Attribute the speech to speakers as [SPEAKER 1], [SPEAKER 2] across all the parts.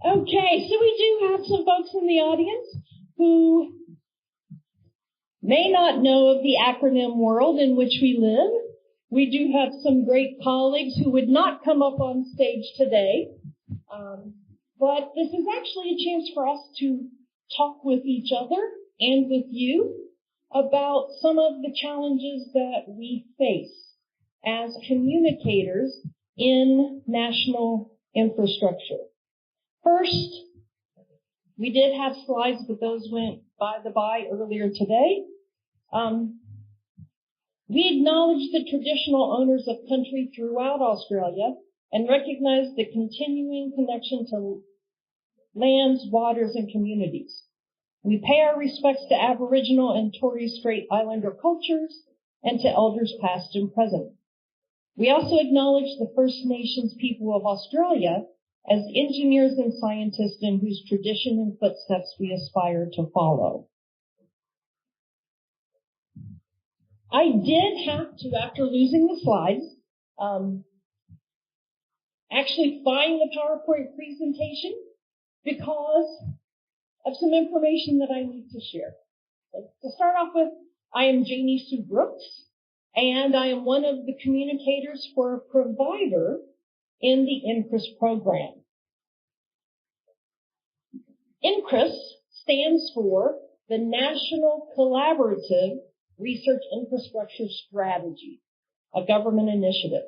[SPEAKER 1] Okay, so we do have some folks in the audience who may not know of the acronym world in which we live. We do have some great colleagues who would not come up on stage today, but this is actually a chance for us to talk with each other and with you about some of the challenges that we face as communicators in national infrastructure. First, we did have slides, but those went by the by earlier today. We acknowledge the traditional owners of country throughout Australia and recognize the continuing connection to lands, waters, and communities. We pay our respects to Aboriginal and Torres Strait Islander cultures and to elders past and present. We also acknowledge the First Nations people of Australia as engineers and scientists in whose tradition and footsteps we aspire to follow. I did have to, after losing the slides, actually find the PowerPoint presentation because of some information that I need to share. To start off with, I am Janie Sue Brooks, and I am one of the communicators for a provider in the NCRIS program. NCRIS stands for the National Collaborative Research Infrastructure Strategy, a government initiative.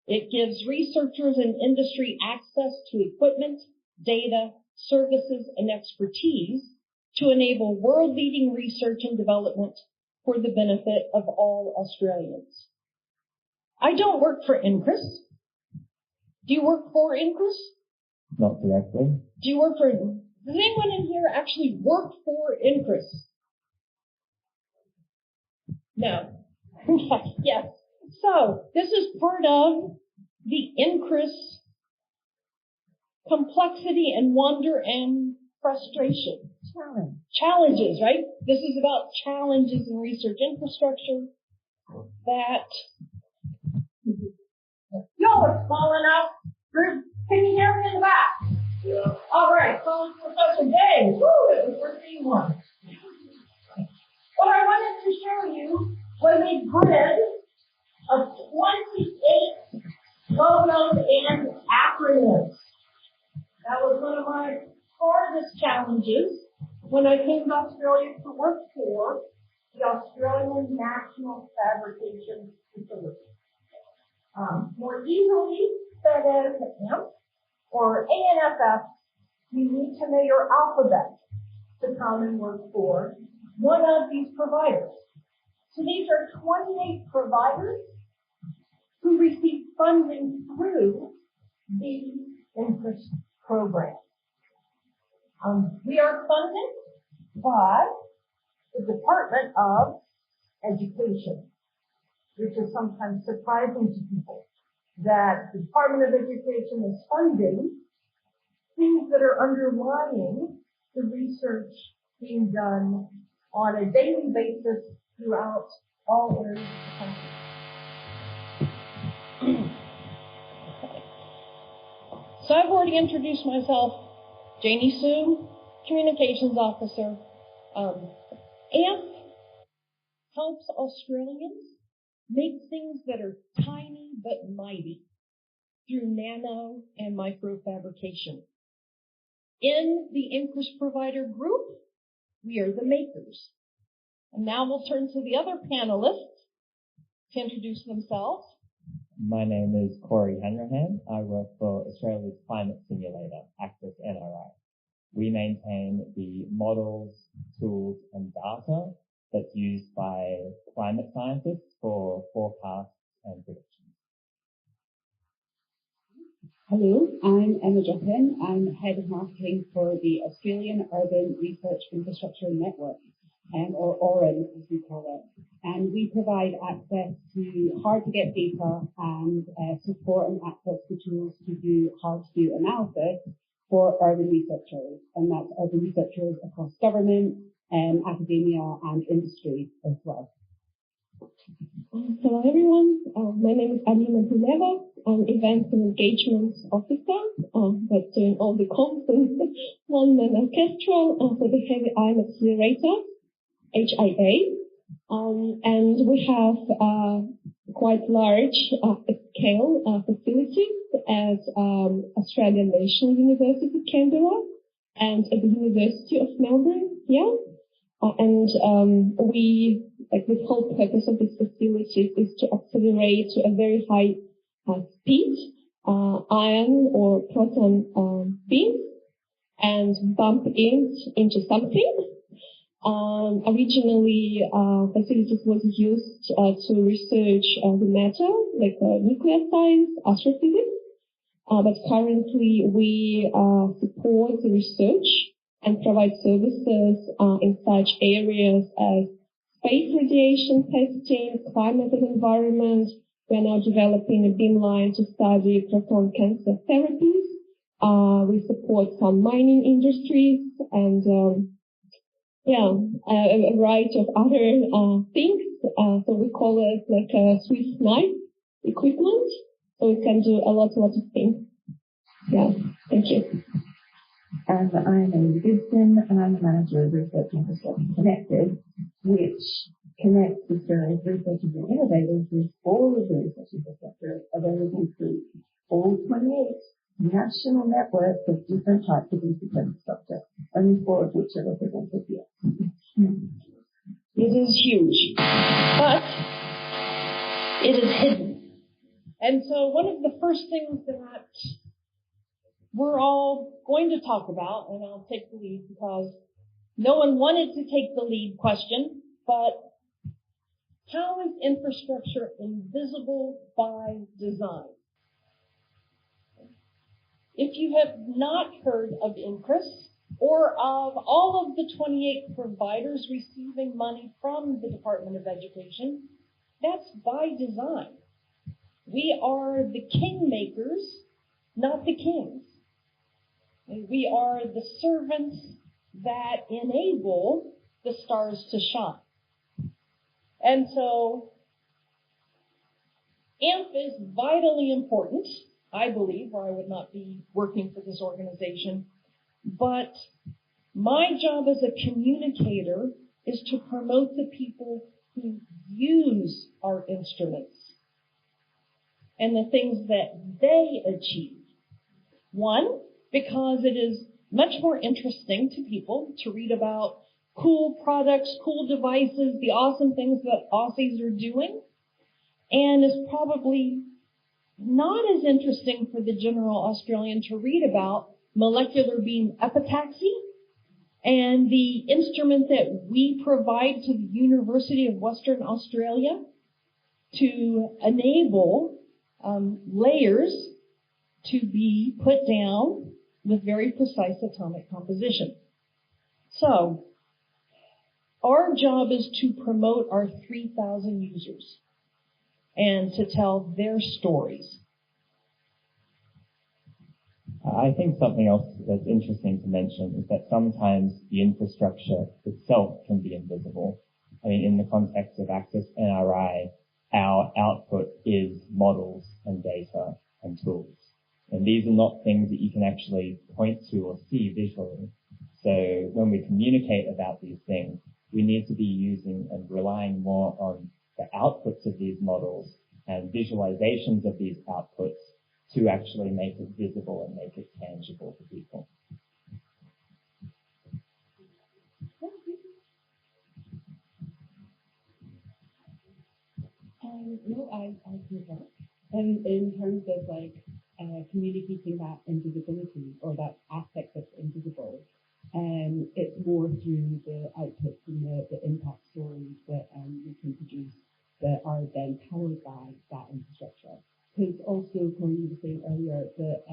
[SPEAKER 1] It gives researchers and industry access to equipment, data, services, and expertise to enable world-leading research and development for the benefit of all Australians. I don't work for NCRIS. Do you work for NCRIS?
[SPEAKER 2] Not directly.
[SPEAKER 1] Do you work for, does anyone in here actually work for NCRIS? No. Yes. So this is part of the NCRIS complexity and wonder and frustration. Challenges, right? This is about challenges in research infrastructure that y'all are small enough. Can you hear me in the back? Yeah. All right. So Professor Day. Woo, it was worth being one. What I wanted to show you was a grid of 28 logos and acronyms. That was one of my hardest challenges when I came to Australia to work for the Australian National Fabrication Facility. More easily said as AMP or ANFF, you need to know your alphabet to come and work for one of these providers. So these are 28 providers who receive funding through the NCRIS program. We are funded by the Department of Education, which is sometimes surprising to people, that the Department of Education is funding things that are underlying the research being done on a daily basis throughout all areas of the country. So I've already introduced myself, Janie Sue, Communications Officer. AMP helps Australians make things that are tiny but mighty through nano and microfabrication. In the NCRIS provider group, we are the makers. And now we'll turn to the other panelists to introduce themselves.
[SPEAKER 2] My name is Corey Hanrahan. I work for Australia's climate simulator, NCRIS. We maintain the models, tools, and data that's used by climate scientists for forecasts and predictions.
[SPEAKER 3] Hello, I'm Emma Joplin. I'm Head of Marketing for the Australian Urban Research Infrastructure Network, or ORIN as we call it. And we provide access to hard-to-get data and support and access to tools to do hard-to-do analysis for urban researchers. And that's urban researchers across government, academia, and industry as well.
[SPEAKER 4] Hello everyone, my name is Alina Puneva. events and engagement officer, but doing all the comms and one-man orchestra for the Heavy Ion Accelerator, HIA. And we have quite large scale facilities at Australian National University, Canberra, and at the University of Melbourne, yeah. The whole purpose of this facility is to accelerate to a very high speed ion or proton beams and bump into something. Originally, facilities was used to research the matter, like nuclear science, astrophysics. But currently, we support the research and provide services in such areas as space radiation testing, climate and environment. We are now developing a beamline to study proton cancer therapies. We support some mining industries and a variety of other things. So we call it like a Swiss knife equipment. So we can do a lot of things. Yeah, thank you.
[SPEAKER 5] And I'm Amy Gibson, and I'm the manager of Research Infrastructure Connected, which connects Australia's researchers and innovators with all of the research infrastructure available through all 28 national networks of different types of research infrastructure, only 4 of which are represented here.
[SPEAKER 1] It is huge, but it is hidden. And so one of the first things that we're all going to talk about, and I'll take the lead because no one wanted to take the lead question, but how is infrastructure invisible by design? If you have not heard of NCRIS or of all of the 28 providers receiving money from the Department of Education, that's by design. We are the kingmakers, not the kings. We are the servants that enable the stars to shine. And so, AMP is vitally important, I believe, or I would not be working for this organization. But my job as a communicator is to promote the people who use our instruments and the things that they achieve. One, because it is much more interesting to people to read about cool products, cool devices, the awesome things that Aussies are doing, and is probably not as interesting for the general Australian to read about molecular beam epitaxy and the instrument that we provide to the University of Western Australia to enable layers to be put down with very precise atomic composition. So, our job is to promote our 3,000 users and to tell their stories.
[SPEAKER 2] I think something else that's interesting to mention is that sometimes the infrastructure itself can be invisible. I mean, in the context of Access NRI, our output is models and data and tools. And these are not things that you can actually point to or see visually. So when we communicate about these things, we need to be using and relying more on the outputs of these models and visualizations of these outputs to actually make it visible and make it tangible for people.
[SPEAKER 3] No, I agree with that. And in terms of communicating that invisibility or that aspect that's invisible, it's more through the outputs and the impact stories that we can produce that are then powered by that infrastructure. Because also, Corey was saying earlier that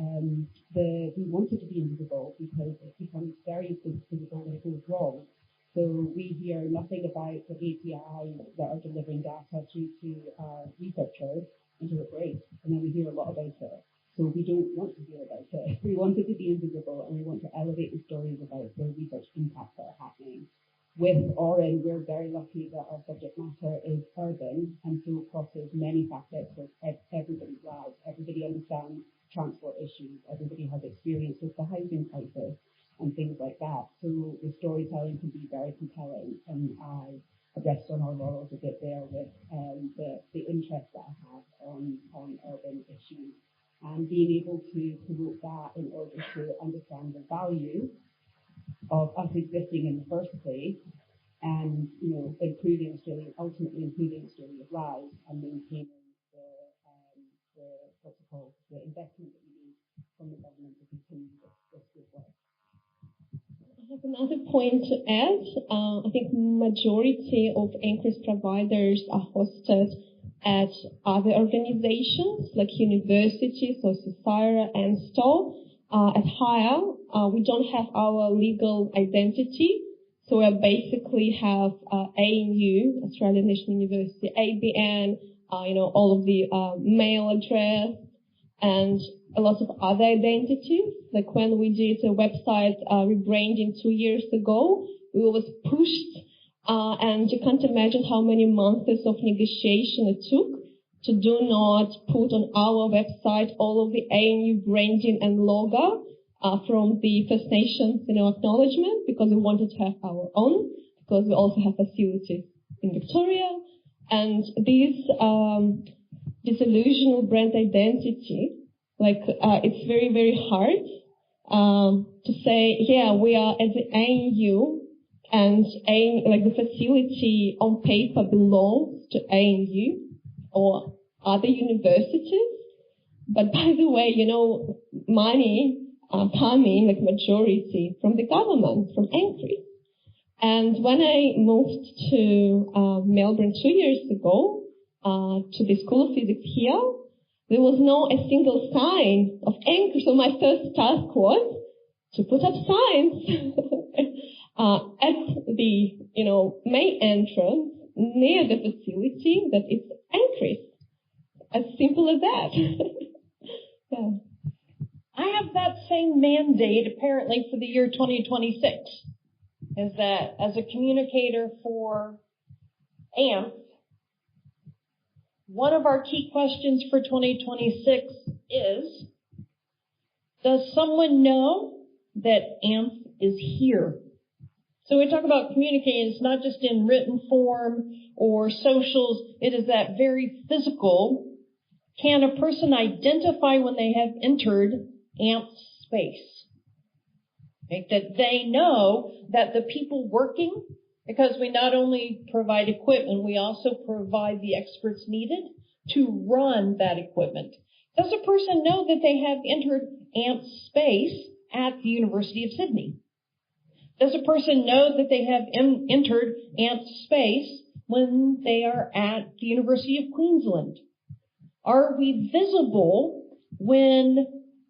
[SPEAKER 3] we want it to be invisible because it becomes very visible when it goes wrong. So we hear nothing about the APIs that are delivering data through to our researchers until it breaks, and then we hear a lot about it. So we don't want to hear about it. We want it to be invisible, and we want to elevate the stories about the research impacts that are happening. With Oren, we're very lucky that our subject matter is urban, and so crosses many facets of everybody's lives. Everybody understand transport issues. Everybody has experience with the housing crisis and things like that. So the storytelling can be very compelling, and I rest on our laurels a bit there with the interest that I have on urban issues, and being able to promote that in order to understand the value of us existing in the first place, and improving Australia, ultimately improving Australia's lives, and maintaining the investment that we need from the government to continue this good work.
[SPEAKER 4] I have another point to add. I think majority of NCRIS providers are hosted at other organizations like universities, so CSIRO and STO. At Higher, we don't have our legal identity, so we basically have ANU, Australian National University, ABN, all of the mail address, and a lot of other identities. Like when we did a website rebranding 2 years ago, we was pushed, and you can't imagine how many months of negotiation it took to do not put on our website all of the ANU branding and logo from the First Nations, acknowledgement, because we wanted to have our own, because we also have facilities in Victoria. And this disillusional brand identity, it's very, very hard to say, yeah, we are at the ANU, and the facility on paper belongs to ANU or other universities. But by the way, money coming, majority from the government, from NCRIS. And when I moved to Melbourne 2 years ago, to the School of Physics here, there was a single sign of NCRIS. So my first task was to put up signs at the, main entrance near the facility that it's NCRIS. As simple as that. Yeah.
[SPEAKER 1] I have that same mandate apparently for the year 2026. Is that as a communicator for AMP, one of our key questions for 2026 is, does someone know that AMP is here? So we talk about communicating, it's not just in written form or socials, it is that very physical. Can a person identify when they have entered AMP space? Right? That they know that the people working, because we not only provide equipment, we also provide the experts needed to run that equipment. Does a person know that they have entered AMP space at the University of Sydney? Does a person know that they have entered AMP space when they are at the University of Queensland? Are we visible when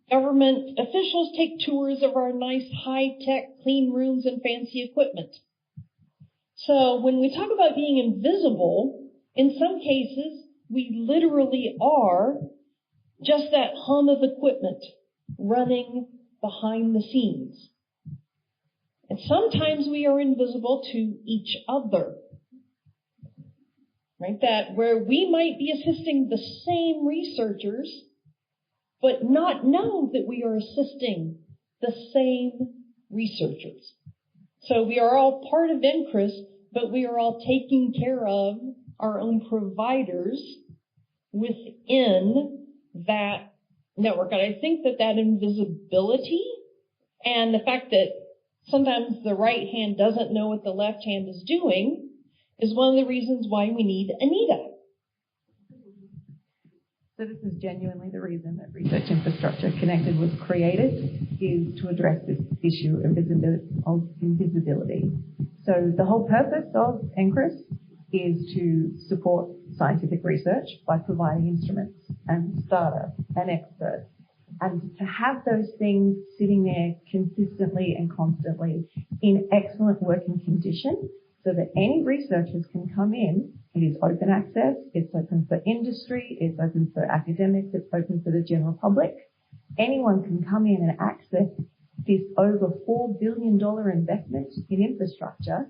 [SPEAKER 1] government officials take tours of our nice high-tech clean rooms and fancy equipment? So when we talk about being invisible, in some cases, we literally are just that hum of equipment running behind the scenes. And sometimes we are invisible to each other. Right? That where we might be assisting the same researchers, but not know that we are assisting the same researchers. So we are all part of NCRIS, but we are all taking care of our own providers within that network. And I think that invisibility and the fact that sometimes the right hand doesn't know what the left hand is doing is one of the reasons why we need Anita.
[SPEAKER 5] So this is genuinely the reason that Research Infrastructure Connected was created, is to address this issue of invisibility. So the whole purpose of NCRIS is to support scientific research by providing instruments and data and experts, and to have those things sitting there consistently and constantly in excellent working condition so that any researchers can come in. It is open access, it's open for industry, it's open for academics, it's open for the general public. Anyone can come in and access this over $4 billion investment in infrastructure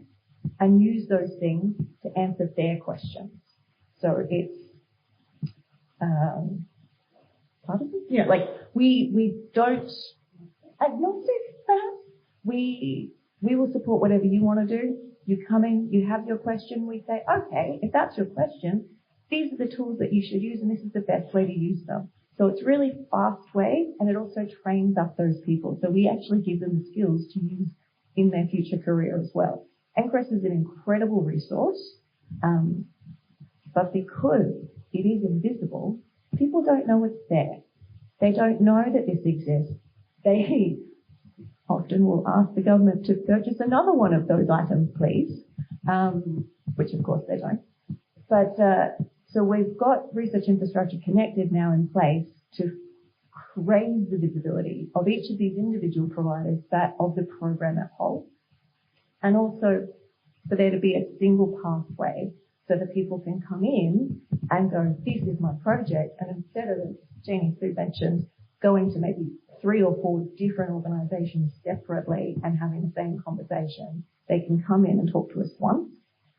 [SPEAKER 5] and use those things to answer their questions. So it's partisan. Yeah. Like we don't agnostic perhaps. We will support whatever you want to do. You come in, you have your question, we say, okay, if that's your question, these are the tools that you should use and this is the best way to use them. So it's really fast way, and it also trains up those people. So we actually give them the skills to use in their future career as well. NCRIS is an incredible resource, but because it is invisible, people don't know it's there. They don't know that this exists. They often will ask the government to purchase another one of those items, please, which of course they don't. But so we've got research infrastructure connected now in place to raise the visibility of each of these individual providers, that of the program as whole, and also for there to be a single pathway so that people can come in and go, this is my project, and instead of, as Jeannie Sue mentioned, going to maybe 3 or 4 different organisations separately and having the same conversation, they can come in and talk to us once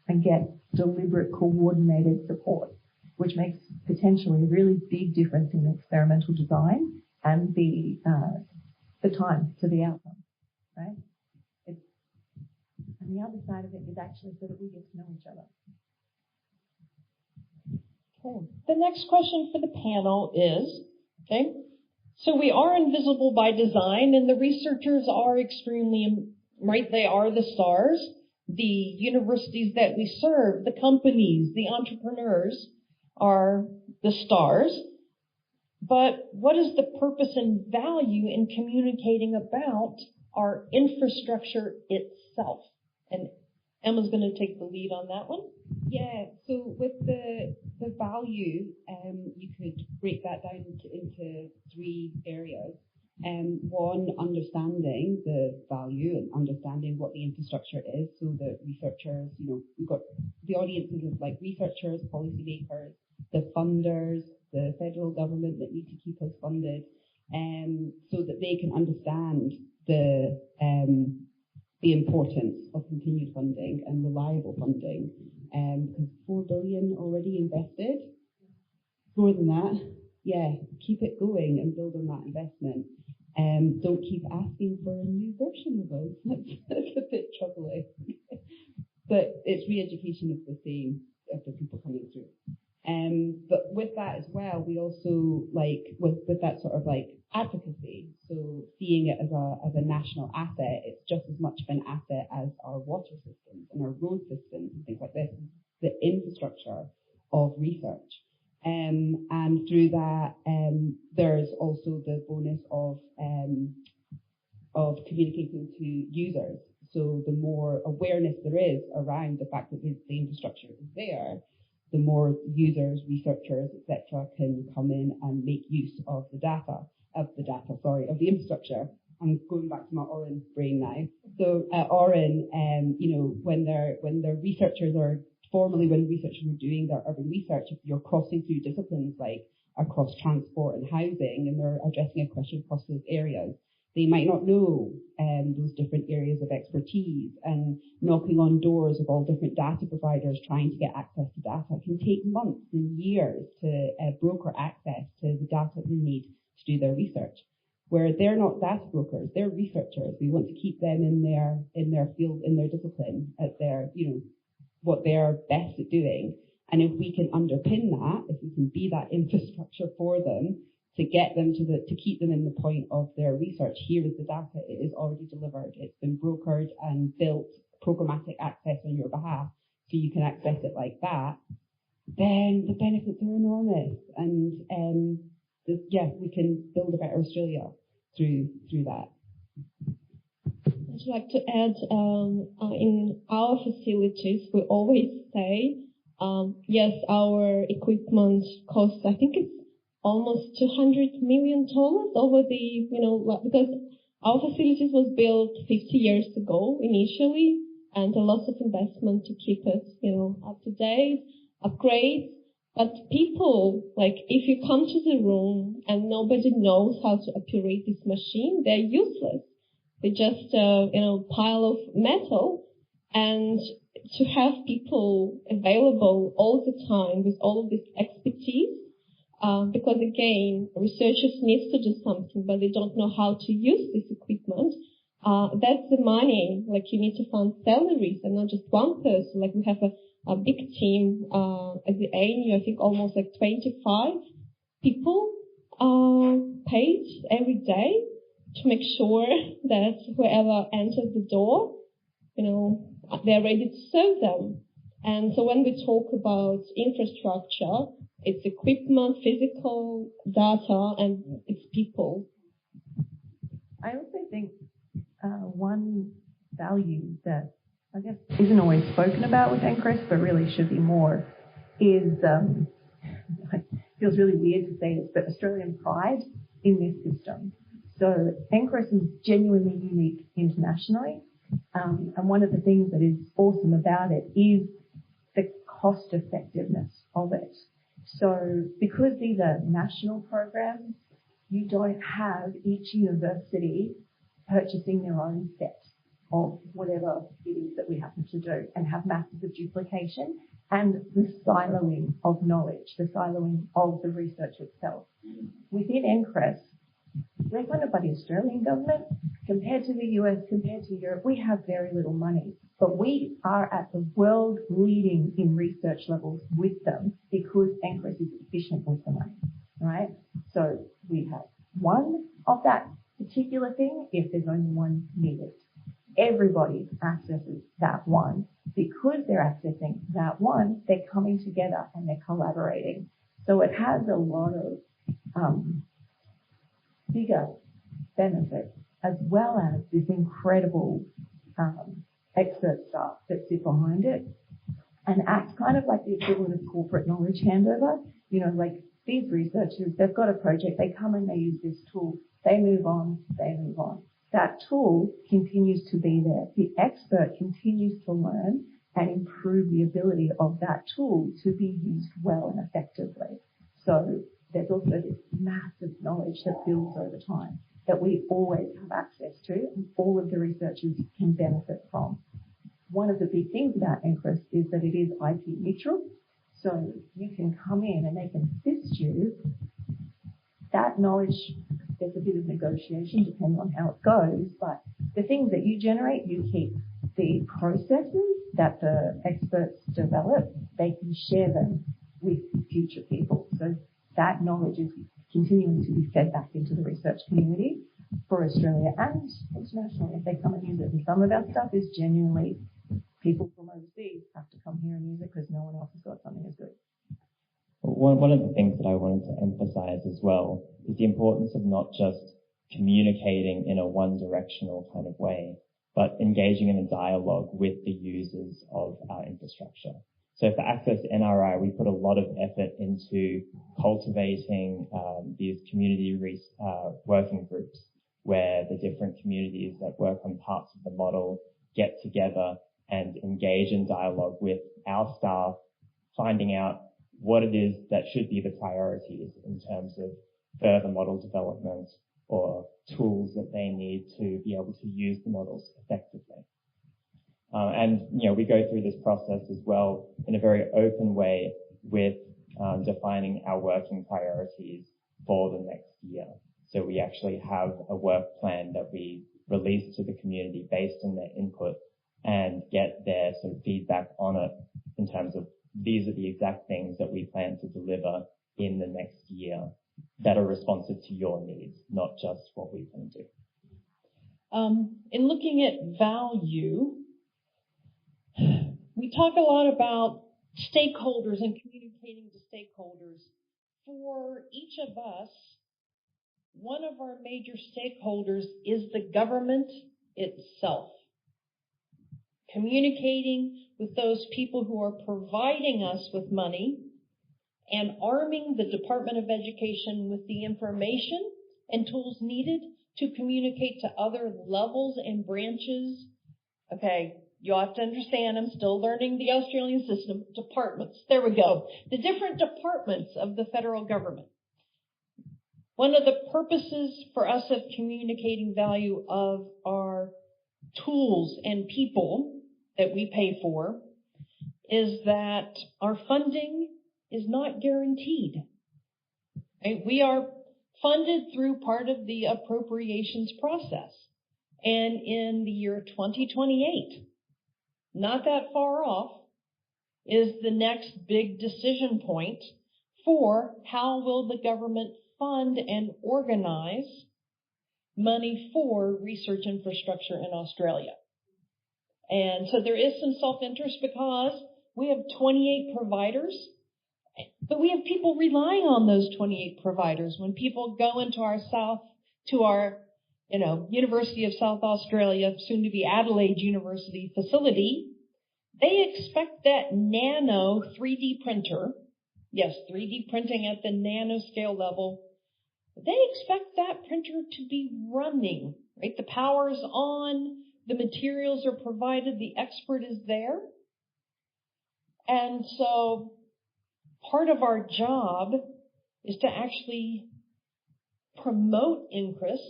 [SPEAKER 5] and get deliberate, coordinated support, which makes potentially a really big difference in the experimental design and the time to the outcome, right? And the other side of it is actually so that we get to know each other.
[SPEAKER 1] Okay. The next question for the panel is, okay, so we are invisible by design, and the researchers are extremely, right, they are the stars. The universities that we serve, the companies, the entrepreneurs are the stars. But what is the purpose and value in communicating about our infrastructure itself? And Emma's going to take the lead on that one.
[SPEAKER 3] Yeah, so with the value, you could break that down into 3 areas. One, understanding the value and understanding what the infrastructure is, so that researchers, we've got the audiences of like researchers, policymakers, the funders, the federal government that need to keep us funded, so that they can understand the importance of continued funding and reliable funding. Because $4 billion already invested, more than that, yeah, keep it going and build on that investment. Don't keep asking for a new version of us. That's a bit troubling. But it's re-education of the same, of the people coming through. But with that as well, we also with that sort of like advocacy. So seeing it as a national asset, it's just as much of an asset as our water systems and our road systems and things like this. The infrastructure of research. And through that, there's also the bonus of communicating to users. So the more awareness there is around the fact that the infrastructure is there, the more users, researchers, etc., can come in and make use of the infrastructure. I'm going back to my Oren brain now. So at Oren, when their researchers are formally, when researchers are doing their urban research, if you're crossing through disciplines like across transport and housing, and they're addressing a question across those areas, they might not know those different areas of expertise, and knocking on doors of all different data providers trying to get access to data can take months and years to broker access to the data they need to do their research. Where they're not data brokers, they're researchers. We want to keep them in their field, in their discipline, at their, what they're best at doing. And if we can underpin that, if we can be that infrastructure for them, to get them to keep them in the point of their research, here is the data, it is already delivered, it's been brokered and built, programmatic access on your behalf, so you can access it like that, then the benefits are enormous. And we can build a better Australia through that.
[SPEAKER 4] I'd like to add, in our facilities, we always say, yes, our equipment costs, I think it's almost $200 million over the, because our facilities was built 50 years ago initially, and a lot of investment to keep it, up to date, upgrades. But people, if you come to the room and nobody knows how to operate this machine, they're useless. They're just, pile of metal. And to have people available all the time with all of this expertise, because again, researchers need to do something, but they don't know how to use this equipment. That's the money. Like you need to fund salaries and not just one person. Like we have a big team at the ANU, I think almost like 25 people paid every day to make sure that whoever enters the door, they're ready to serve them. And so when we talk about infrastructure, it's equipment, physical data, and it's people.
[SPEAKER 5] I also think one value that I guess isn't always spoken about with NCRIS, but really should be more, is it feels really weird to say this, but Australian pride in this system. So NCRIS is genuinely unique internationally, and one of the things that is awesome about it is the cost effectiveness of it. So because these are national programs, you don't have each university purchasing their own set of whatever it is that we happen to do and have masses of duplication and the siloing of knowledge, the siloing of the research itself. Within NCRIS, we're funded by the Australian government. Compared to the US, compared to Europe, we have very little money. But we are at the world leading in research levels with them because NCRIS is efficient with the money, right? So we have one of that particular thing if there's only one needed. Everybody accesses that one. Because they're accessing that one, they're coming together and they're collaborating. So it has a lot of bigger benefits, as well as this incredible expert staff that sit behind it and act kind of like the equivalent of corporate knowledge handover. Like these researchers, they've got a project, they come and they use this tool, they move on, they move on. That tool continues to be there. The expert continues to learn and improve the ability of that tool to be used well and effectively. So there's also this massive knowledge that builds over time that we always have access to and all of the researchers can benefit from. One of the big things about NCRIS is that it is IP neutral. So you can come in and they can assist you. That knowledge, there's a bit of negotiation depending on how it goes, but the things that you generate, you keep. The processes that the experts develop, they can share them with future people. So that knowledge is continuing to be fed back into the research community for Australia and internationally if they come and use it. And some of our stuff is genuinely people from overseas have to come here and use it because no one else has got something as good.
[SPEAKER 2] One of the things that I wanted to emphasize as well is the importance of not just communicating in a one-directional kind of way, but engaging in a dialogue with the users of our infrastructure. So for Access NRI, we put a lot of effort into cultivating these community working groups where the different communities that work on parts of the model get together and engage in dialogue with our staff, finding out what it is that should be the priorities in terms of further model development or tools that they need to be able to use the models effectively. We go through this process as well in a very open way with defining our working priorities for the next year. So we actually have a work plan that we release to the community based on their input and get their sort of feedback on it in terms of these are the exact things that we plan to deliver in the next year that are responsive to your needs, not just what we can do.
[SPEAKER 1] In looking at value, we talk a lot about stakeholders and communicating to stakeholders. For each of us, one of our major stakeholders is the government itself. Communicating with those people who are providing us with money and arming the Department of Education with the information and tools needed to communicate to other levels and branches. Okay, you have to understand, I'm still learning the Australian system. Departments, there we go. The different departments of the federal government. One of the purposes for us of communicating value of our tools and people that we pay for is that our funding is not guaranteed. Right? We are funded through part of the appropriations process. And in the year 2028, not that far off, is the next big decision point for how will the government fund and organize money for research infrastructure in Australia. And so there is some self-interest because we have 28 providers, but we have people relying on those 28 providers. When people go into our University of South Australia, soon to be Adelaide University facility, they expect that nano 3D printer, yes, 3D printing at the nanoscale level, they expect that printer to be running, right? The power's on, the materials are provided, the expert is there. And so part of our job is to actually promote NCRIS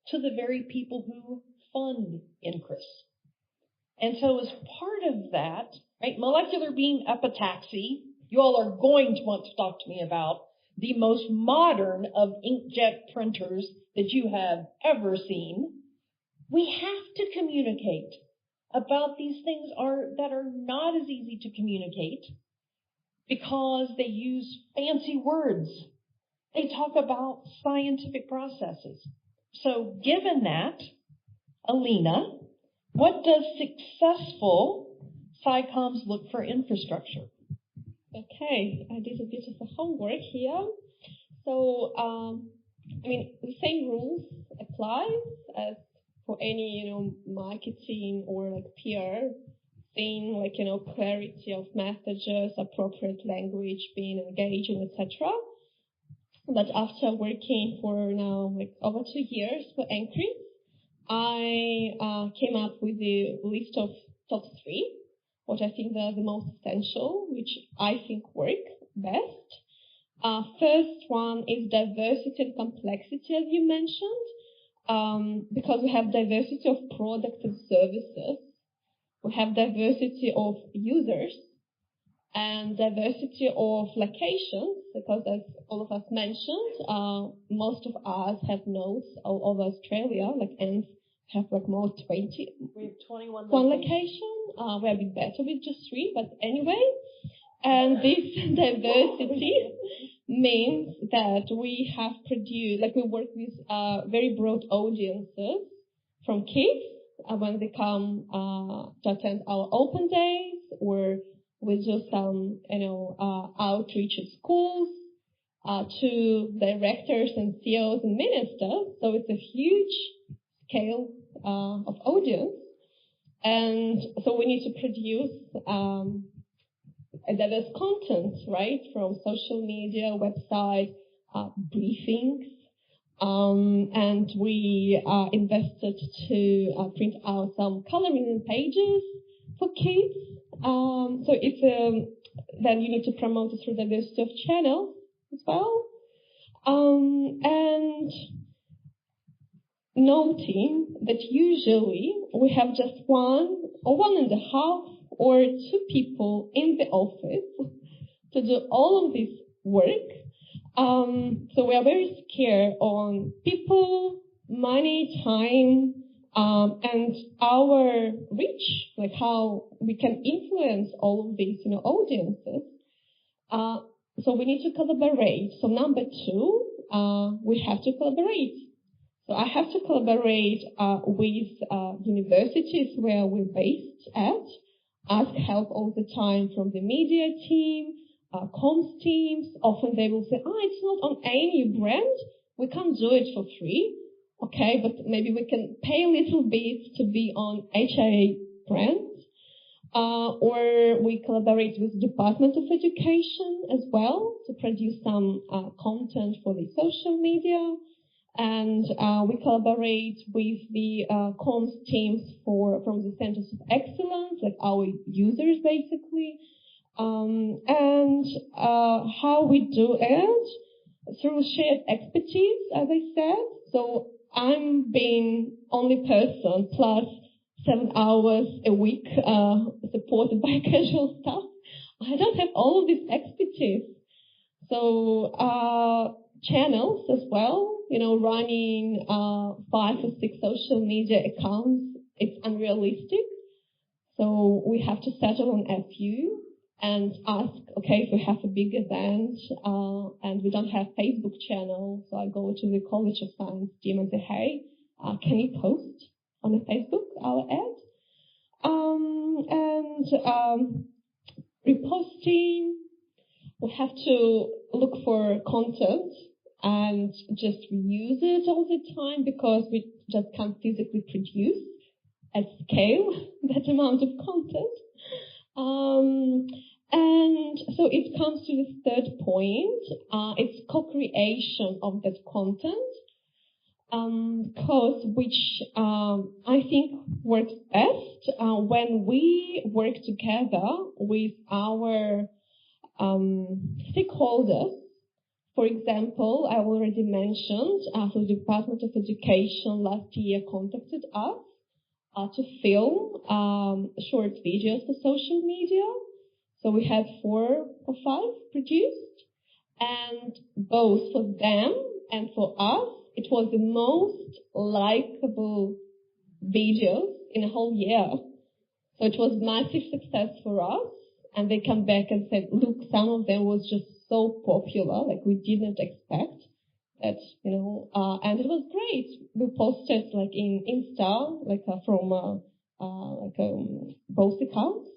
[SPEAKER 1] to the very people who fund NCRIS. And so as part of that, right, molecular beam epitaxy, you all are going to want to talk to me about the most modern of inkjet printers that you have ever seen. We have to communicate about these things that are not as easy to communicate because they use fancy words. They talk about scientific processes. So given that, Alina, what does successful SciComms look for infrastructure?
[SPEAKER 4] Okay, I did a bit of a homework here. So, the same rules apply as for any, marketing or like PR thing, like, clarity of messages, appropriate language, being engaging, etc. But after working for now like over 2 years for NCRIS, I came up with a list of top 3, what I think are the most essential, which I think work best. First one is diversity and complexity, as you mentioned, because we have diversity of products and services. We have diversity of users and diversity of locations, because as all of us mentioned, most of us have nodes all over Australia, like ANZ have like more 20.
[SPEAKER 1] We have 21
[SPEAKER 4] location. We're a bit better with just 3, but anyway. And this diversity means that we have produced, like we work with very broad audiences, from kids when they come to attend our open days, or we do some, outreach at schools, to directors and CEOs and ministers. So it's a huge scale of audience. And so we need to produce a diverse content, right, from social media, website, briefings. And we invested to print out some coloring pages for kids. So it's then you need to promote it through diversity of channels as well. And noting that usually we have just 1 or 1.5 or 2 people in the office to do all of this work. So we are very scared on people, money, time, and our reach, like how we can influence all of these, audiences. So we need to collaborate. So number 2, we have to collaborate. So I have to collaborate with universities where we're based at, ask help all the time from the media team, comms teams. Often they will say, it's not on any brand. We can't do it for free. Okay, but maybe we can pay a little bit to be on HIA brands. Or we collaborate with the Department of Education as well to produce some content for the social media. And we collaborate with the comms teams from the Centers of Excellence, like our users basically. And how we do it? Through shared expertise, as I said. So I'm being only person plus 7 hours a week supported by casual staff. I don't have all of this expertise. So channels as well. Running 5 or 6 social media accounts, it's unrealistic. So we have to settle on a few and ask, okay, if we have a big event and we don't have Facebook channel, so I go to the College of Science team and say, hey, can you post on the Facebook our ad? Reposting, we have to look for content and just reuse it all the time because we just can't physically produce at scale that amount of content. And so it comes to the third point. It's co-creation of that content. Which I think works best when we work together with our stakeholders. For example, I already mentioned, so the Department of Education last year contacted us to film short videos for social media. So we had 4 or 5 produced, and both for them and for us, it was the most likable videos in a whole year. So it was massive success for us. And they come back and said, look, some of them was just so popular, like we didn't expect that, and it was great. We posted like in Insta, from both accounts.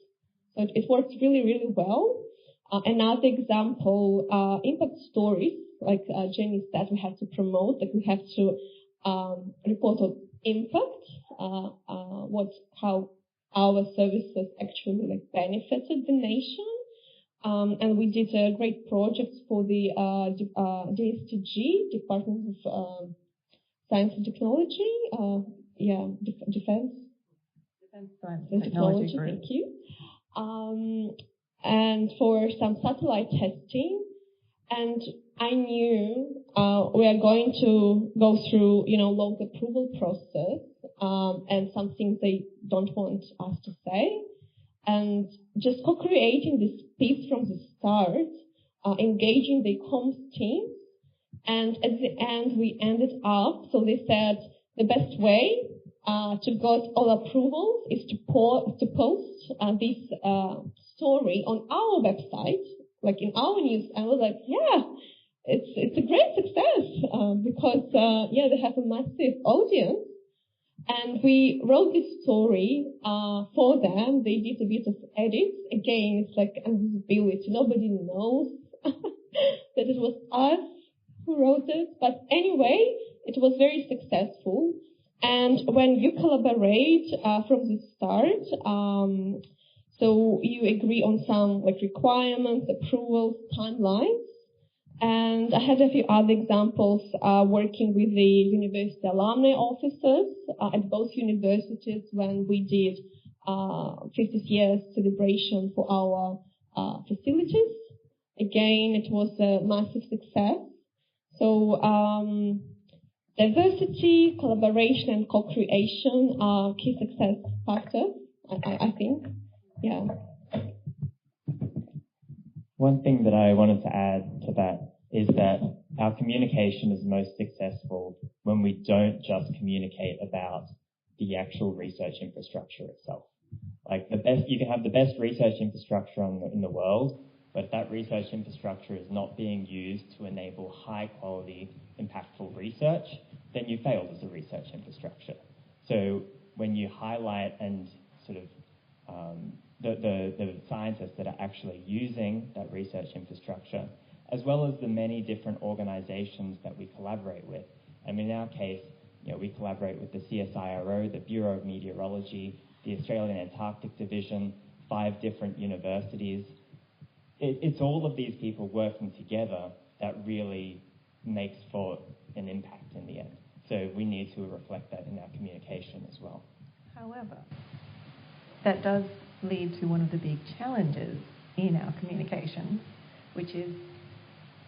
[SPEAKER 4] So it worked really, really well. Another example, impact stories. Like Jenny said, we have to promote, like we have to report on impact, how our services actually benefited the nation. And we did a great project for the DSTG, Department of Science and Technology, Defense
[SPEAKER 5] Science and Technology Group.
[SPEAKER 4] Thank you. And for some satellite testing. And I knew we are going to go through, long approval process, and some things they don't want us to say. And just co-creating this piece from the start, engaging the comms teams. And at the end, we ended up, so they said the best way to get all approvals is to post this story on our website, like in our news. And I was like, yeah, it's a great success because they have a massive audience. And we wrote this story for them. They did a bit of edits. Again, it's like invisibility. Nobody knows that it was us who wrote it. But anyway, it was very successful. And when you collaborate from the start, so you agree on some requirements, approvals, timelines. And I had a few other examples working with the university alumni officers at both universities when we did 50th year celebration for our facilities. Again, it was a massive success. So diversity, collaboration, and co-creation are key success factors, I think. Yeah.
[SPEAKER 2] One thing that I wanted to add to that is that our communication is most successful when we don't just communicate about the actual research infrastructure itself. You can have the best research infrastructure in the world, but if that research infrastructure is not being used to enable high quality, impactful research, then you failed as a research infrastructure. So when you highlight and sort of the scientists that are actually using that research infrastructure, as well as the many different organizations that we collaborate with. And in our case, we collaborate with the CSIRO, the Bureau of Meteorology, the Australian Antarctic Division, 5 different universities. It's all of these people working together that really makes for an impact in the end. So we need to reflect that in our communication as well.
[SPEAKER 5] However, that does lead to one of the big challenges in our communication, which is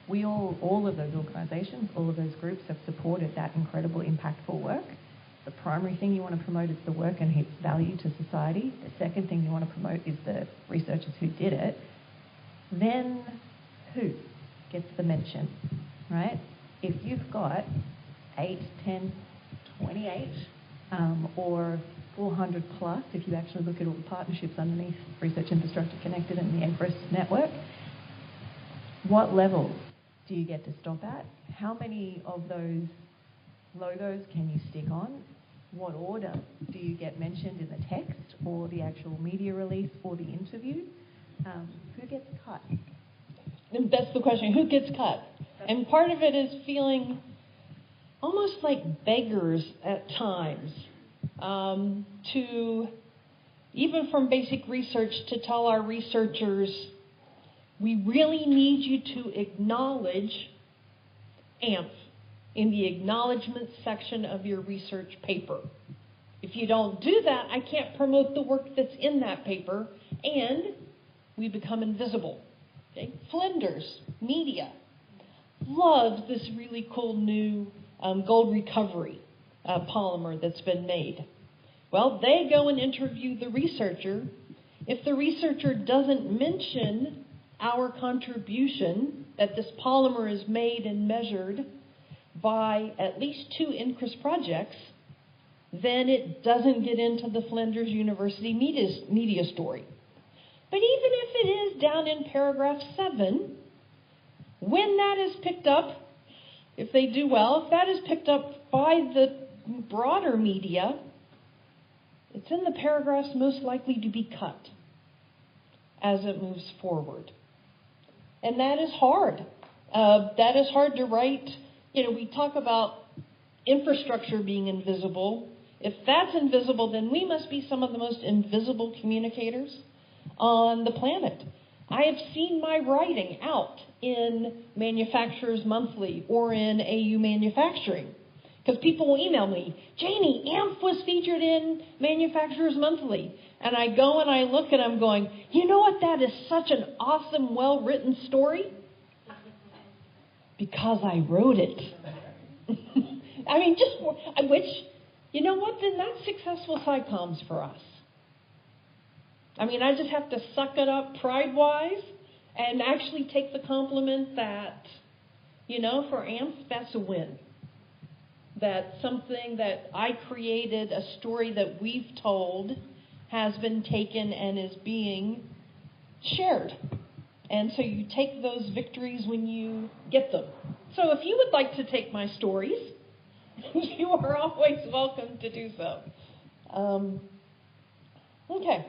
[SPEAKER 5] all of those organisations, all of those groups have supported that incredible, impactful work. The primary thing you want to promote is the work and its value to society. The second thing you want to promote is the researchers who did it. Then who gets the mention, right?
[SPEAKER 6] if you've got 8, 10, 28, or 400 plus, if you actually look at all the partnerships underneath Research Infrastructure Connected and the NCRIS network, what level do you get to stop at? How many of those logos can you stick on? What order do you get mentioned in the text or the actual media release or the interview? Who gets cut?
[SPEAKER 7] That's the question. Who gets cut? And part of it is feeling almost like beggars at times to, even from basic research, to tell our researchers, we really need you to acknowledge AMP in the acknowledgement section of your research paper. If you don't do that, I can't promote the work that's in that paper, and we become invisible. Okay? Flinders Media loves this really cool new gold recovery polymer that's been made. Well, they go and interview the researcher. If the researcher doesn't mention our contribution, that this polymer is made and measured by at least 2 NCRIS projects, then it doesn't get into the Flinders University media story. But even if it is down in paragraph 7, when that is picked up, if they do well, if that is picked up by the broader media, it's in the paragraphs most likely to be cut as it moves forward. And that is hard. That is hard to write. You know, we talk about infrastructure being invisible. If that's invisible, then we must be some of the most invisible communicators on the planet. I have seen my writing out in Manufacturers Monthly or in AU Manufacturing, because people will email me, Janie, AMP was featured in Manufacturers Monthly. And I go and I look and I'm going, you know what, that is such an awesome, well-written story? Because I wrote it. I mean, you know what, then that's successful SciComms for us. I mean, I just have to suck it up pride-wise and actually take the compliment that, you know, for AMP, that's a win. That something that I created, a story that we've told, has been taken and is being shared. And so you take those victories when you get them. So if you would like to take my stories, you are always welcome to do so. Okay.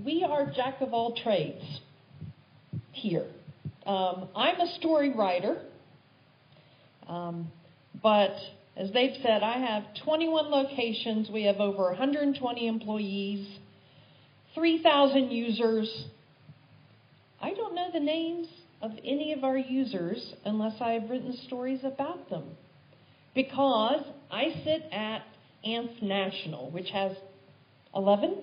[SPEAKER 7] We are jack of all trades here. I'm a story writer, but as they've said, I have 21 locations. We have over 120 employees, 3,000 users. I don't know the names of any of our users unless I have written stories about them, because I sit at AMP National, which has 11?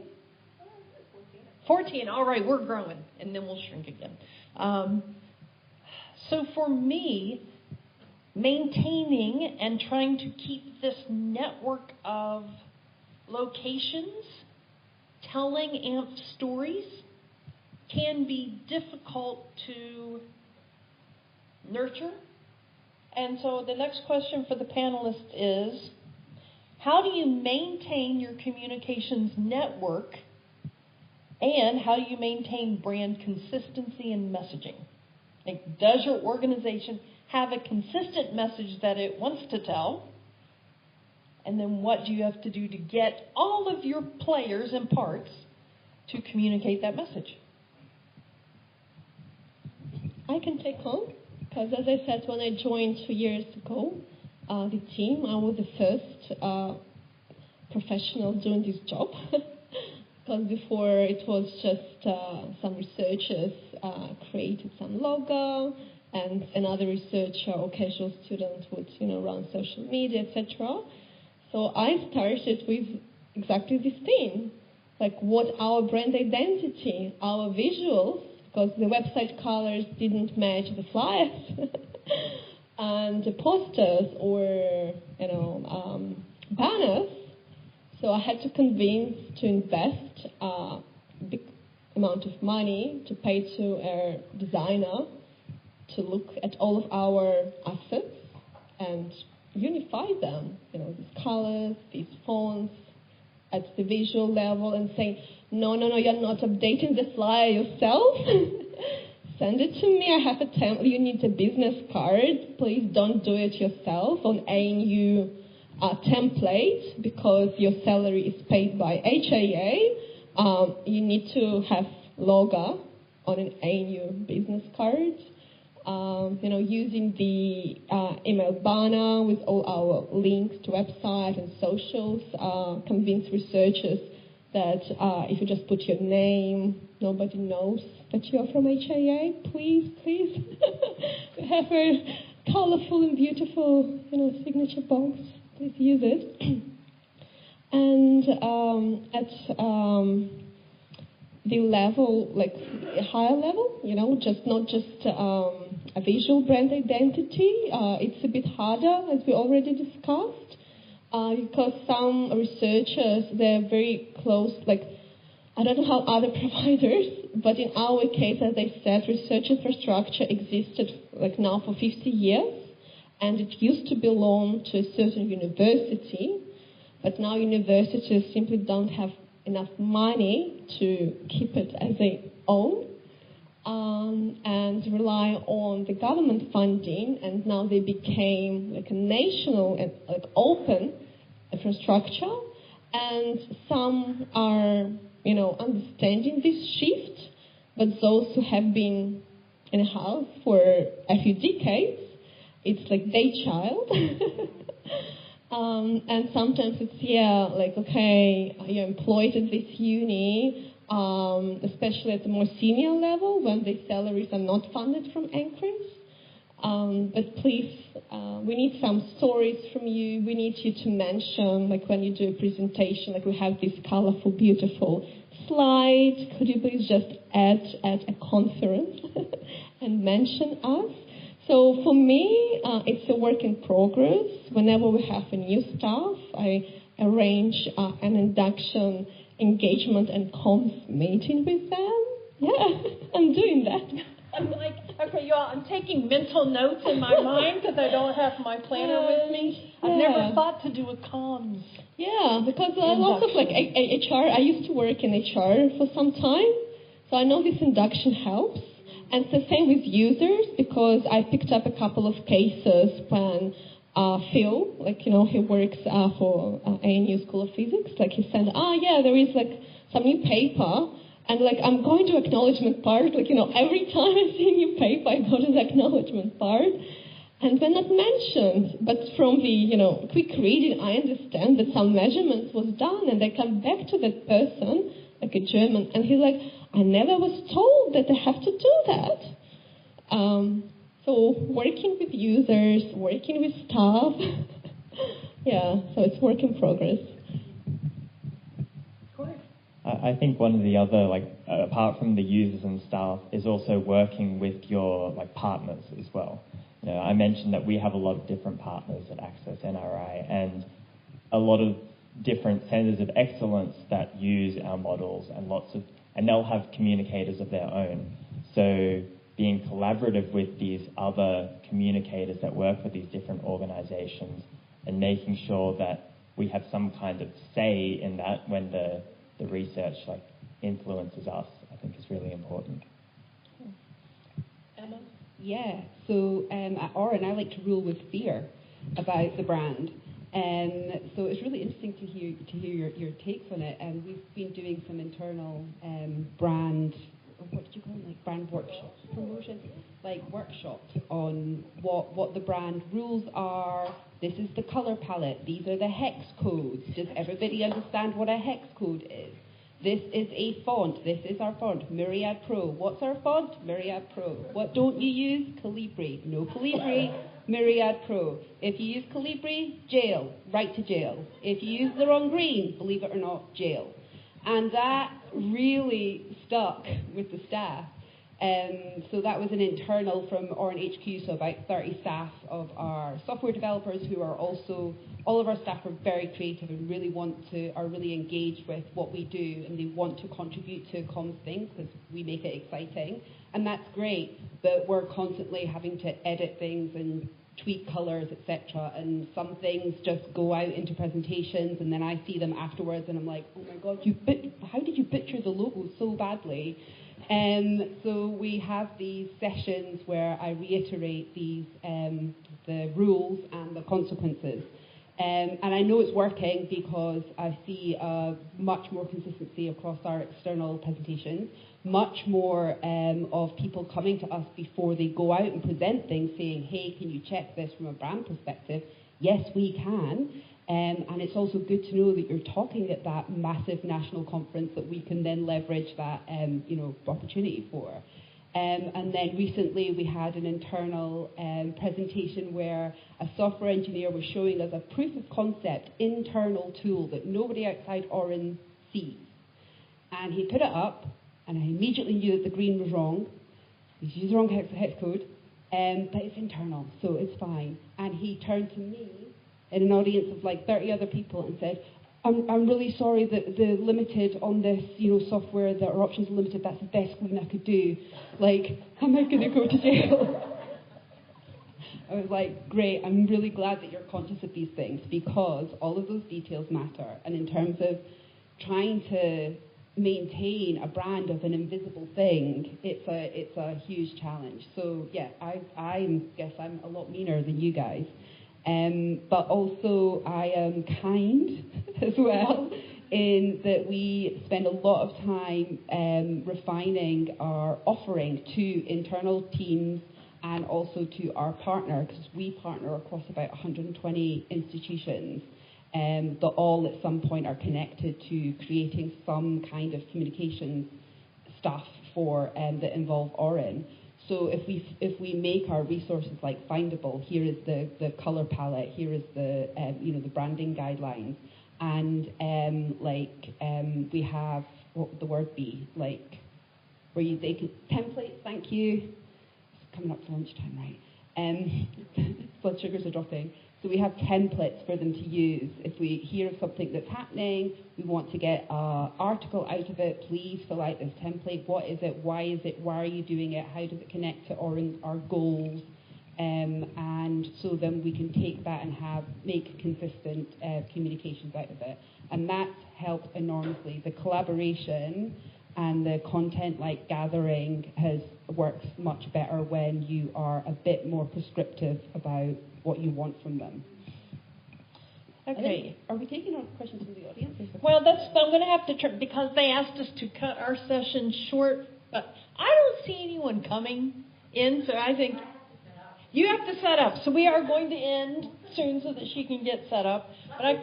[SPEAKER 7] 14. All right, we're growing, and then we'll shrink again. So for me, maintaining and trying to keep this network of locations telling AMP stories can be difficult to nurture. And so the next question for the panelists is, how do you maintain your communications network, and how do you maintain brand consistency and messaging? Like, does your organization have a consistent message that it wants to tell? And then what do you have to do to get all of your players and parts to communicate that message?
[SPEAKER 4] I can take on, because as I said, when I joined 2 years ago, the team, I was the first professional doing this job. Because before it was just some researchers created some logo, and another researcher or casual student would, run social media, etc. So I started with exactly this thing, like what our brand identity, our visuals, because the website colors didn't match the flyers, and the posters or banners. So I had to convince to invest a big amount of money to pay to a designer to look at all of our assets and unify them, these colors, these fonts, at the visual level, and say, no, you're not updating the flyer yourself. Send it to me. I have a template. You need a business card. Please don't do it yourself on ANU template, because your salary is paid by HAA. You need to have logo on an ANU business card. Using the email banner with all our links to website and socials, convince researchers that if you just put your name, nobody knows that you're from HAA. Please. We have a colorful and beautiful, signature box. Please use it. And at the level, like a higher level, not just a visual brand identity. It's a bit harder, as we already discussed, because some researchers, they're very close, like, I don't know how other providers, but in our case, as I said, research infrastructure existed like now for 50 years, and it used to belong to a certain university, but now universities simply don't have enough money to keep it as their own, and rely on the government funding, and now they became like a national and like open infrastructure, and some are, understanding this shift, but those who have been in a house for a few decades, it's like their child. And sometimes it's, okay, you're employed at this uni, especially at the more senior level when the salaries are not funded from NCRIS. But please, we need some stories from you. We need you to mention, like when you do a presentation, like we have this colorful, beautiful slide. Could you please just add a conference and mention us? So for me, it's a work in progress. Whenever we have a new staff, I arrange an induction, engagement, and comms meeting with them. Yeah, I'm doing that.
[SPEAKER 7] I'm like, okay, y'all, I'm taking mental notes in my mind because I don't have my planner with me. I've never thought to do a comms.
[SPEAKER 4] Yeah, because lots of like HR, I used to work in HR for some time, so I know this induction helps. And it's the same with users, because I picked up a couple of cases when Phil, he works for ANU School of Physics, he said, there is some new paper, and I'm going to acknowledgement part, every time I see a new paper, I go to the acknowledgement part, and they're not mentioned. But from the, quick reading, I understand that some measurements was done, and they come back to that person, like a German, and he's like, I never was told that I have to do that. So working with users, working with staff, so it's work in progress.
[SPEAKER 2] I think one of the other, apart from the users and staff, is also working with your partners as well. I mentioned that we have a lot of different partners at Access NRI, and a lot of different centres of excellence that use our models, and they'll have communicators of their own. So being collaborative with these other communicators that work with these different organisations, and making sure that we have some kind of say in that when the research influences us, I think is really important.
[SPEAKER 7] Emma?
[SPEAKER 3] Yeah, so at Oren, I like to rule with fear about the brand. So it's really interesting to hear your takes on it. And we've been doing some internal brand, what did you call them, brand workshops, promotion, workshops on what the brand rules are. This is the color palette. These are the hex codes. Does everybody understand what a hex code is? This is a font. This is our font, Myriad Pro. What's our font? Myriad Pro. What don't you use? Calibri. No Calibri. Myriad Pro. If you use Calibri, jail. Right to jail. If you use the wrong green, believe it or not, jail. And that really stuck with the staff. So that was an internal from Oran HQ, so about 30 staff of our software developers who are also, all of our staff are very creative and really are really engaged with what we do, and they want to contribute to comms things because we make it exciting. And that's great, but we're constantly having to edit things and tweak colours, etc. And some things just go out into presentations, and then I see them afterwards, and I'm like, oh my God, how did you butcher the logo so badly? So we have these sessions where I reiterate these the rules and the consequences. And I know it's working because I see much more consistency across our external presentations, much more of people coming to us before they go out and present things saying, hey, can you check this from a brand perspective? Yes, we can. And it's also good to know that you're talking at that massive national conference that we can then leverage that opportunity for. And then recently we had an internal presentation where a software engineer was showing us a proof of concept internal tool that nobody outside Oran sees. And he put it up, and I immediately knew that the green was wrong. He's used the wrong hex code, but it's internal, so it's fine. And he turned to me in an audience of like 30 other people and said, I'm really sorry that the limited on this, software, that our options are limited, that's the best screen I could do. Like, am I going to go to jail? I was like, great, I'm really glad that you're conscious of these things because all of those details matter. And in terms of trying to maintain a brand of an invisible thing, it's a huge challenge. So yeah, I guess I'm a lot meaner than you guys. But also I am kind as well, in that we spend a lot of time refining our offering to internal teams and also to our partner, because we partner across about 120 institutions that all at some point are connected to creating some kind of communications stuff for that involve Oran. So if we make our resources like findable, here is the color palette, here is the the branding guidelines, and we have, what would the word be, like where they can templates. Thank you. It's coming up to lunchtime, right? Blood sugars are dropping. So we have templates for them to use. If we hear of something that's happening, we want to get an article out of it, please fill out this template. What is it? Why is it? Why are you doing it? How does it connect to our goals? And so then we can take that and make consistent communications out of it. And that's helped enormously. The collaboration and the content like gathering works much better when you are a bit more prescriptive about what you want from them.
[SPEAKER 7] Okay.
[SPEAKER 3] Are we taking on questions from the audience?
[SPEAKER 7] Well, I'm going to have to turn, because they asked us to cut our session short, but I don't see anyone coming in, so I think you have to set up. So we are going to end soon so that she can get set up. But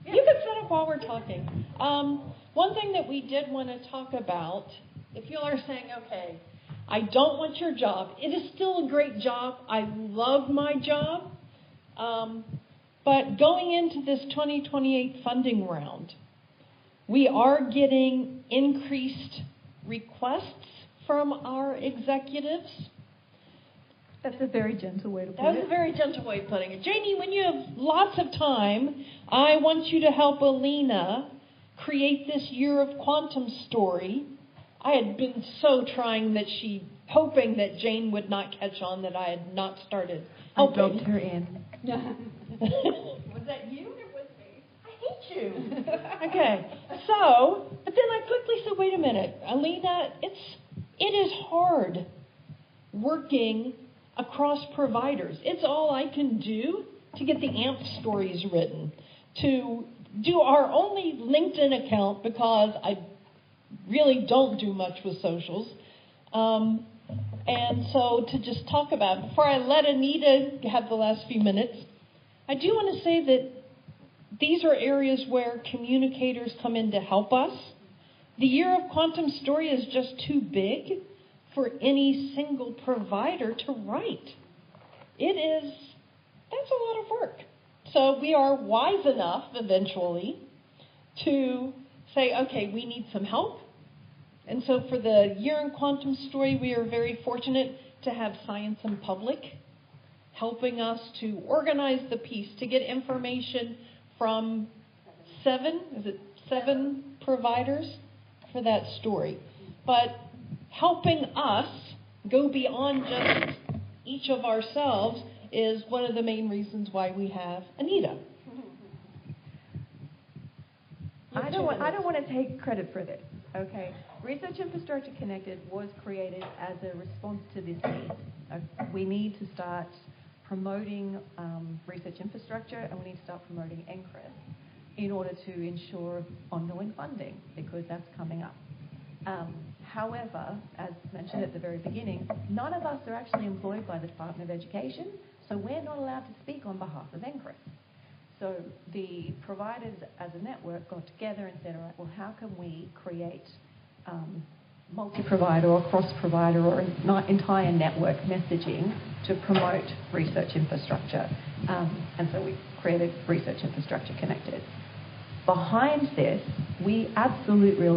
[SPEAKER 7] you can set up while we're talking. One thing that we did want to talk about, if you are saying, okay, I don't want your job. It is still a great job. I love my job. But going into this 2028 funding round, we are getting increased requests from our executives.
[SPEAKER 6] That's a very gentle way to put it.
[SPEAKER 7] That's a very gentle way of putting it. Janie, when you have lots of time, I want you to help Alina create this Year of Quantum story. I had been so hoping that Jane would not catch on that I had not started helping.
[SPEAKER 6] I roped her in.
[SPEAKER 7] Was that you or was me? I hate you. Okay, so, but then I quickly said, wait a minute, Alina, it is hard working across providers. It's all I can do to get the AMP stories written, to do our only LinkedIn account because I really don't do much with socials. And so to just talk about it, before I let Anita have the last few minutes, I do want to say that these are areas where communicators come in to help us. The Year of Quantum story is just too big for any single provider to write. That's a lot of work. So we are wise enough eventually to say, okay, we need some help. And so for the Year in Quantum story, we are very fortunate to have Science in Public helping us to organize the piece, to get information from seven providers for that story. But helping us go beyond just each of ourselves is one of the main reasons why we have Anita.
[SPEAKER 6] I don't want to take credit for this, okay? Research Infrastructure Connected was created as a response to this need. We need to start promoting research infrastructure, and we need to start promoting NCRIS in order to ensure ongoing funding, because that's coming up. However, as mentioned at the very beginning, none of us are actually employed by the Department of Education, so we're not allowed to speak on behalf of NCRIS. So the providers as a network got together and said, all right, well, how can we create multi-provider or cross-provider or entire network messaging to promote research infrastructure? And so we created Research Infrastructure Connected. Behind this, we absolutely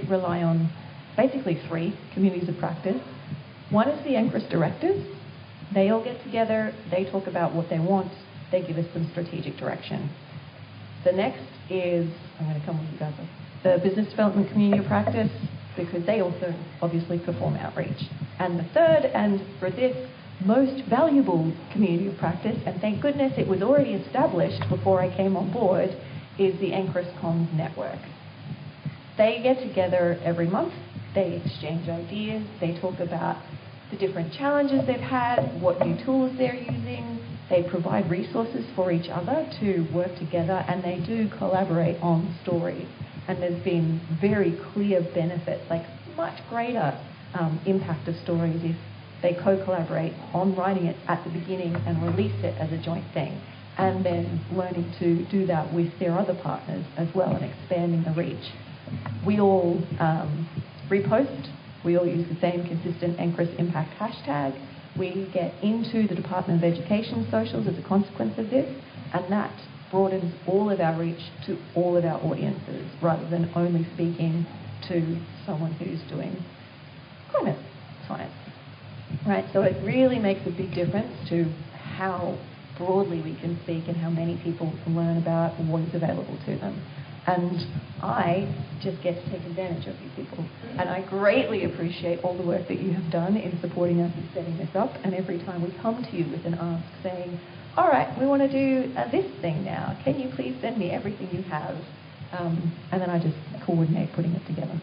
[SPEAKER 6] rely on basically three communities of practice. One is the NCRIS directors. They all get together, they talk about what they want, they give us some strategic direction. The next is, I'm going to come with you guys, the business development community of practice, because they also obviously perform outreach. And the third, and for this most valuable community of practice, and thank goodness it was already established before I came on board, is the NCRIS Comms Network. They get together every month, they exchange ideas, they talk about the different challenges they've had, what new tools they're using, they provide resources for each other to work together, and they do collaborate on stories. And there's been very clear benefits, like much greater impact of stories if they co-collaborate on writing it at the beginning and release it as a joint thing, and then learning to do that with their other partners as well and expanding the reach. We all repost, we all use the same consistent NCRIS impact hashtag. We get into the Department of Education socials as a consequence of this, and that broadens all of our reach to all of our audiences rather than only speaking to someone who's doing climate science. Right, so it really makes a big difference to how broadly we can speak and how many people can learn about what is available to them. And I just get to take advantage of you people. And I greatly appreciate all the work that you have done in supporting us in setting this up. And every time we come to you with an ask saying, all right, we want to do this thing now. Can you please send me everything you have? And then I just coordinate putting it together.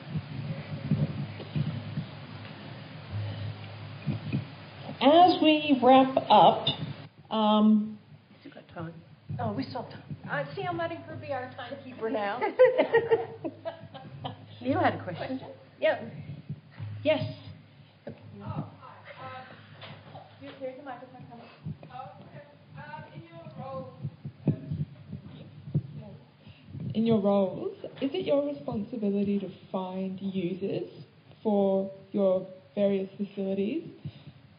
[SPEAKER 7] As we wrap up,
[SPEAKER 8] we still got time.
[SPEAKER 7] Oh, we still have time. See, I'm letting her be our timekeeper now.
[SPEAKER 8] Neil had a question.
[SPEAKER 7] Yeah. Yes.
[SPEAKER 6] There's a microphone coming.
[SPEAKER 9] In your roles, is it your responsibility to find users for your various facilities?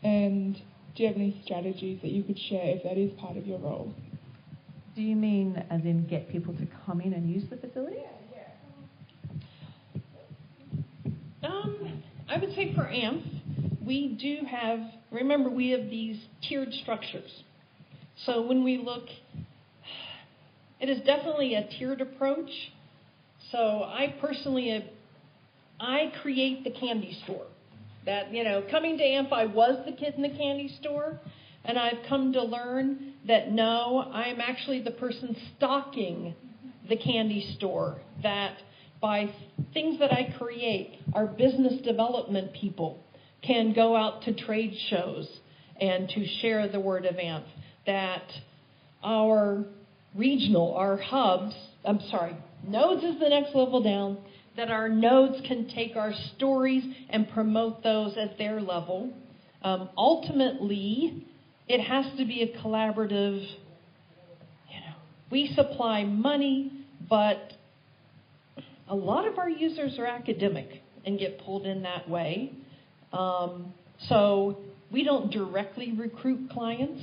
[SPEAKER 9] And do you have any strategies that you could share if that is part of your role?
[SPEAKER 6] Do you mean as in get people to come in and use the facility?
[SPEAKER 7] I would say for AMP, we do have, remember we have these tiered structures. So when we look, it is definitely a tiered approach. So I personally, I create the candy store. That, coming to AMP, I was the kid in the candy store, and I've come to learn that no, I'm actually the person stocking the candy store, that by things that I create, our business development people can go out to trade shows and to share the word of AMP, that our regional, our hubs, nodes is the next level down, that our nodes can take our stories and promote those at their level. Ultimately, it has to be a collaborative, we supply money, but a lot of our users are academic and get pulled in that way. So we don't directly recruit clients.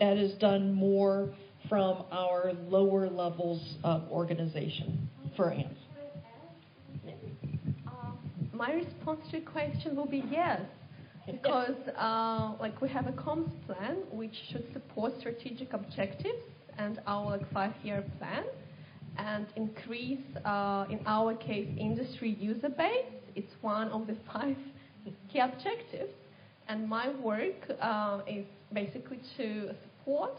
[SPEAKER 7] That is done more from our lower levels of organization for AMP.
[SPEAKER 10] my response to your question will be yes. Because we have a comms plan which should support strategic objectives and our 5-year plan and increase, in our case, industry user base. It's one of the 5 key objectives. And my work is basically to support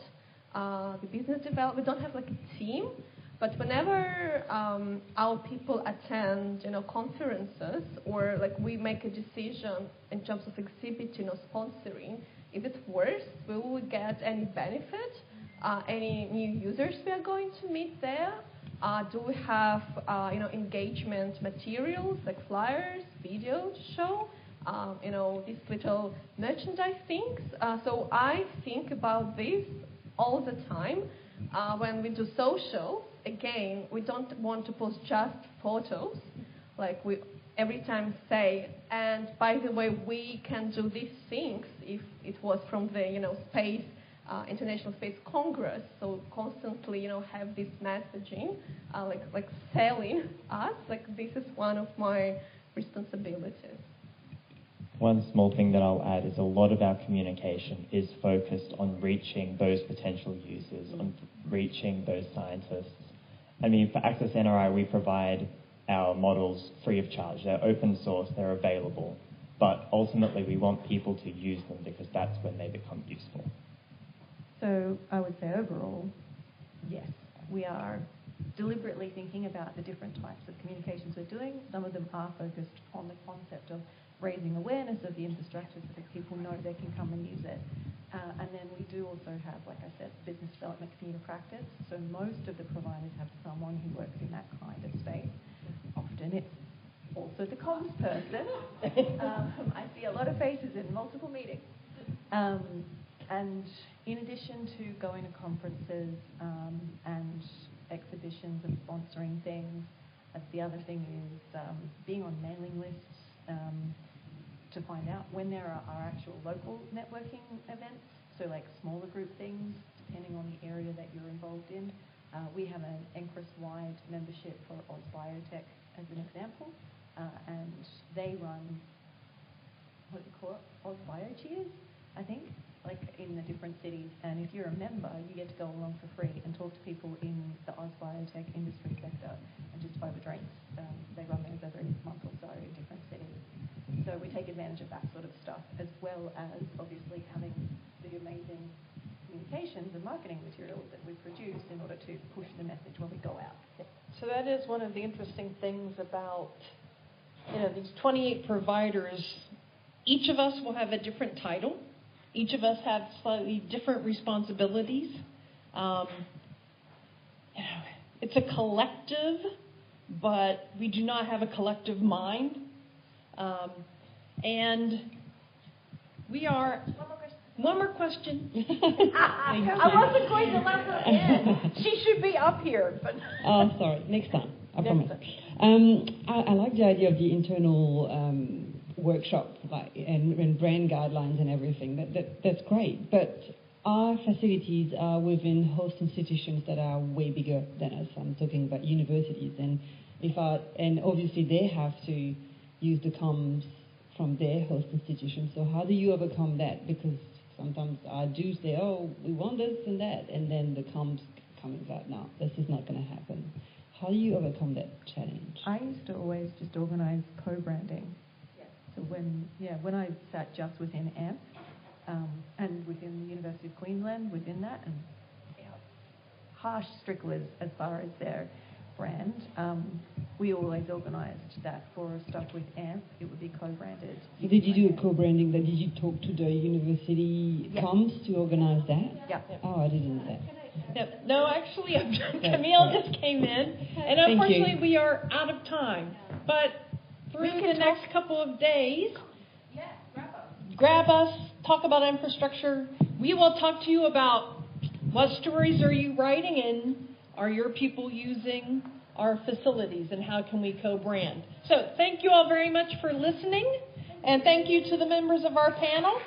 [SPEAKER 10] the business development. We don't have a team, but whenever our people attend, conferences or we make a decision in terms of exhibiting or sponsoring, if it works, we will get any benefit, any new users we are going to meet there. Do we have, engagement materials like flyers, videos to show, these little merchandise things. So I think about this all the time. When we do social, again, we don't want to post just photos. We every time say, and by the way, we can do these things if it was from the, space, International Space Congress. So constantly, have this messaging, like selling us. This is one of my responsibilities.
[SPEAKER 2] One small thing that I'll add is a lot of our communication is focused on reaching those potential users, on reaching those scientists. I mean, for Access NRI, we provide our models free of charge. They're open source, they're available, but ultimately we want people to use them because that's when they become useful.
[SPEAKER 6] So I would say overall, yes, we are deliberately thinking about the different types of communications we're doing. Some of them are focused on the concept of raising awareness of the infrastructure so that people know they can come and use it. And then we do also have, like I said, business development community practice. So most of the providers have someone who works in that kind of space. Often it's also the comms person. I see a lot of faces in multiple meetings. And in addition to going to conferences and exhibitions and sponsoring things, the other thing is being on mailing lists to find out when there are actual local networking events, so like smaller group things, depending on the area that you're involved in. We have an NCRIS-wide membership for Oz Biotech as an example, and they run, what do you call it, Oz Biocheers, I think, in the different cities. And if you're a member, you get to go along for free and talk to people in the Oz Biotech industry sector and just over drinks. They run those every month or so in different cities. So we take advantage of that sort of stuff, as well as obviously having the amazing communications and marketing materials that we produce in order to push the message when we go out.
[SPEAKER 7] So that is one of the interesting things about, these 28 providers. Each of us will have a different title. Each of us have slightly different responsibilities. It's a collective, but we do not have a collective mind. And we are... One more question.
[SPEAKER 1] I wasn't going to let her in. She should be up here. But
[SPEAKER 11] oh, sorry. Next time. I promise. I like the idea of the internal workshop and brand guidelines and everything. That's great. But our facilities are within host institutions that are way bigger than us. I'm talking about universities. And obviously they have to use the comms from their host institution. So how do you overcome that? Because sometimes I do say, oh, we want this and that, and then the comms comes out, no, this is not going to happen. How do you overcome that challenge?
[SPEAKER 6] I used to always just organise co-branding. Yeah. So when I sat just within AMP and within the University of Queensland, within that, and harsh stricklers as far as their brand, we always organised that for stuff with AMP, it would be co-branded.
[SPEAKER 11] So did you do a co-branding? Did you talk to the university comms to organise that?
[SPEAKER 6] Yeah.
[SPEAKER 11] Oh, I didn't know that.
[SPEAKER 7] Yep. No, actually, Camille just came in, and unfortunately we are out of time. But through the next couple of days, grab us, talk about infrastructure. We will talk to you about what stories are you writing and are your people using our facilities and how can we co-brand. So thank you all very much for listening, and thank you to the members of our panel.